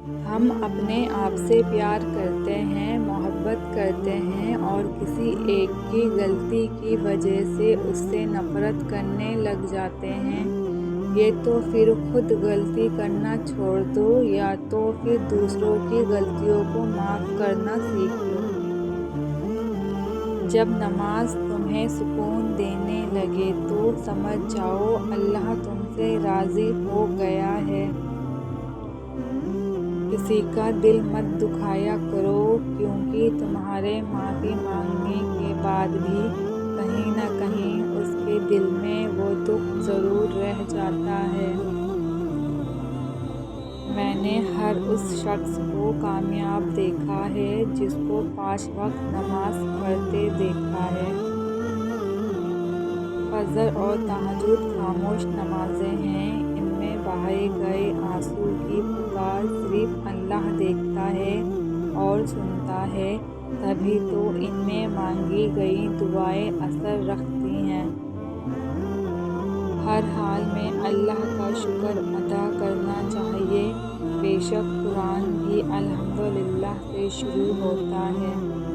ہم اپنے آپ سے پیار کرتے ہیں، محبت کرتے ہیں اور کسی ایک کی غلطی کی وجہ سے اس سے نفرت کرنے لگ جاتے ہیں، یا تو پھر خود غلطی کرنا چھوڑ دو یا تو پھر دوسروں کی غلطیوں کو معاف کرنا سیکھ لو۔ جب نماز تمہیں سکون دینے لگے تو سمجھ جاؤ اللہ تم سے راضی ہو گیا ہے۔ کسی کا دل مت دکھایا کرو، کیونکہ تمہارے معافی مانگنے کے بعد بھی کہیں نہ کہیں اس کے دل میں وہ دکھ ضرور رہ جاتا ہے۔ میں نے ہر اس شخص کو کامیاب دیکھا ہے جس کو 5 وقت نماز پڑھتے دیکھا ہے۔ فجر اور تہجد خاموش نمازیں ہیں، ان میں بہائے گئے آنسو کی پکار صرف اللہ دیکھتا ہے اور سنتا ہے، تبھی تو ان میں مانگی گئی دعائیں اثر رکھتی ہیں۔ ہر حال میں اللہ کا شکر ادا کرنا چاہیے۔ بے شک قرآن بھی الحمدللہ سے شروع ہوتا ہے۔